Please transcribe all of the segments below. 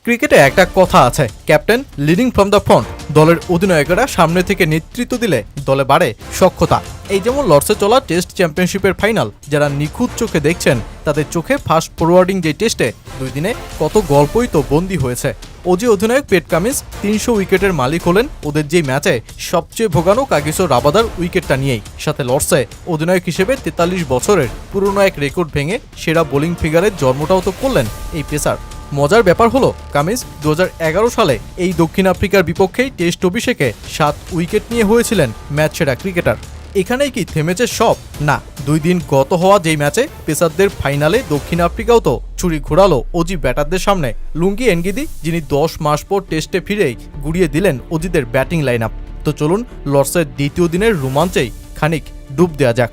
ক্রিকেটে একটা কথা আছে, captain leading from the front. দলের অধিনায়কেরা সামনে থেকে নেতৃত্ব দিলে দলে বাড়ে সক্ষতা। এই যেমন লর্ডসে চলা টেস্ট চ্যাম্পিয়নশিপের ফাইনাল, যারা নিখুঁত চোখে দেখছেন তাদের চোখে ফাস্ট ফরওয়ার্ডিং যে টেস্টে 2 দিনে কত গল্পই তো বন্দী হয়েছে। অজি অধিনায়ক পেট কামিন্স 300 উইকেটের মালিক হলেন ওদের যেই ম্যাচে সবচেয়ে ভোগানো কাগিসো রাবাদার উইকেটটা নিয়েই। সাথে লর্ডসে অধিনায়ক হিসেবে 43 বছরের পুরনো এক রেকর্ড ভেঙে সেরা বোলিং ফিগারের জন্মটাও তো করলেন এই পেসার। মজার ব্যাপার হলো, কামিন্স 2011 সালে এই দক্ষিণ আফ্রিকার বিপক্ষেই টেস্ট অভিষেকে 7 উইকেট নিয়ে হয়েছিলেন ম্যাচ সেরা ক্রিকেটার। এখানেই কি থেমেছে সব? না, 2 দিন গত হওয়া যেই ম্যাচে পেসারদের ফাইনালে দক্ষিণ আফ্রিকাও তো ছুরি ঘোরালো অজি ব্যাটারদের সামনে। লুঙ্গি এনগিদি, যিনি 10 মাস পর টেস্টে ফিরেই গুড়িয়ে দিলেন অজিদের ব্যাটিং লাইন আপ। তো চলুন লর্ডসের দ্বিতীয় দিনের রোমাঞ্চেই খানিক ডুব দেওয়া যাক।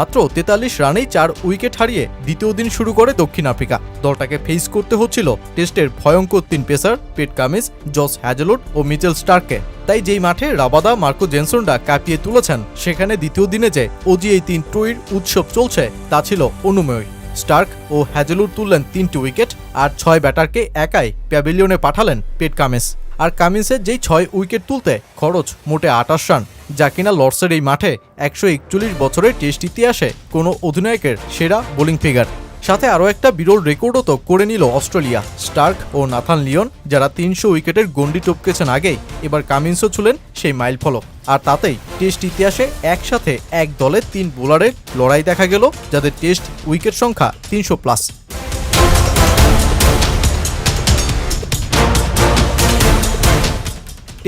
মাত্র 43 রানেই 4 উইকেট হারিয়ে দ্বিতীয় দিন শুরু করে দক্ষিণ আফ্রিকা। দলটাকে ফেস করতে হচ্ছিল টেস্টের ভয়ঙ্কর 3 pacer Pat Cummins, Josh Hazlewood ও মিচেল স্টার্ককে। তাই যেই মাঠে রাবাদা, মার্কো জেনসনরা কাঁপিয়ে তুলেছেন, সেখানে দ্বিতীয় দিনে যে অজি এই 3 ট্রয়ির উৎসব চলছে তা ছিল অনুমেয়। স্টার্ক ও হ্যাজেলউড তুললেন 3টি উইকেট, আর 6 ব্যাটারকে একাই প্যাভিলিয়নে পাঠালেন পেট কামিন্স। আর কামিন্সের যেই 6 উইকেট তুলতে খরচ মোটে 28 রান, যা কিনা লর্ডসের এই মাঠে 141 বছরের টেস্ট ইতিহাসে কোনো অধিনায়কের সেরা বোলিং ফিগার। সাথে আরও একটা বিরল রেকর্ডও তো করে নিল অস্ট্রেলিয়া। স্টার্ক ও নাথান লিওন, যারা 300 উইকেটের গন্ডি টপকেছেন আগেই, এবার কামিন্সও ছুলেন সেই মাইল ফলক। আর তাতেই টেস্ট ইতিহাসে একসাথে এক দলে 3 বোলারের লড়াই দেখা গেল, যাদের টেস্ট উইকেট সংখ্যা 300+।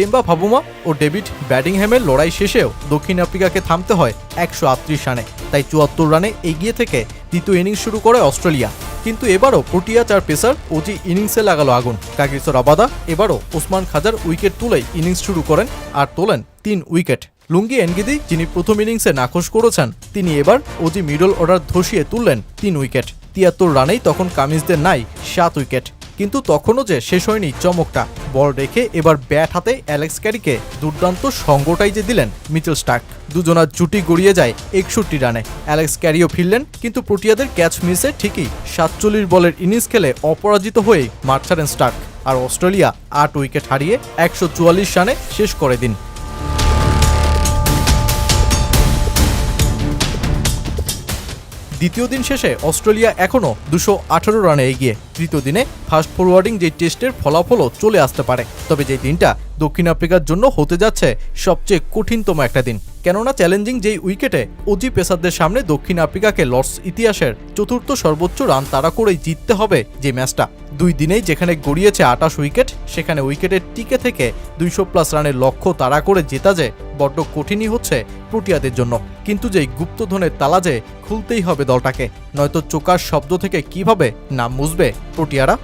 টেম্বা ভাবুমা ও ডেভিড ব্যাডিংহ্যামের লড়াই শেষেও দক্ষিণ আফ্রিকাকে থামতে হয় 138 রানে। তাই 74 রানে এগিয়ে থেকে দ্বিতীয় ইনিংস শুরু করে অস্ট্রেলিয়া। কিন্তু এবারও প্রোটিয়া 4 পেসার অজি ইনিংসে লাগালো আগুন। কাগিসো রাবাদা এবারও ওসমান খাজার উইকেট তুলেই ইনিংস শুরু করেন আর তোলেন 3 উইকেট। লুঙ্গি এনগিদি, যিনি প্রথম ইনিংসে নাখোশ করেছেন, তিনি এবার অজি মিডল অর্ডার ধসিয়ে তুললেন 3 উইকেট। 73 রানেই তখন কামিন্সদের নাই 7 উইকেট। কিন্তু তখনও যে শেষ হয়নি চমকটা। বল রেখে এবার ব্যাট হাতে অ্যালেক্স ক্যারিকে দুর্দান্ত সঙ্গটাই যে দিলেন মিচেল স্টার্ক। দুজনার জুটি গড়িয়ে যায় 61 রানে। অ্যালেক্স ক্যারিও ফিরলেন, কিন্তু প্রোটিয়াদের ক্যাচ মিসে ঠিকই 47 বলের ইনিংস খেলে অপরাজিত হয়ে মাঠ ছাড়েন স্টার্ক। আর অস্ট্রেলিয়া 8 উইকেট হারিয়ে 144 রানে শেষ করে দিন। দ্বিতীয় দিন শেষে অস্ট্রেলিয়া এখনও 218 রানে এগিয়ে। তৃতীয় দিনে ফাস্ট ফরওয়ার্ডিং যে টেস্টের ফলাফলও চলে আসতে পারে। তবে যে দিনটা দক্ষিণ আফ্রিকার জন্য হতে যাচ্ছে সবচেয়ে কঠিনতম একটা দিন, কেননা চ্যালেঞ্জিং যেই উইকেটে অজি পেসারদের সামনে দক্ষিণ আফ্রিকাকে লর্ডস ইতিহাসের 4র্থ সর্বোচ্চ রান তাড়া করেই জিততে হবে যে ম্যাচটা। 2 দিনেই যেখানে গড়িয়েছে 28 উইকেট, সেখানে উইকেটের টিকে থেকে 200+ রানের লক্ষ্য তাড়া করে জেতা যে বড্ড কঠিনই হচ্ছে প্রোটিয়াদের জন্য। কিন্তু যেই গুপ্তধনের তালা যে খুলতেই হবে দলটাকে, নয়তো চোকার শব্দ থেকে কিভাবে নাম মুছবে প্রোটিয়ারা।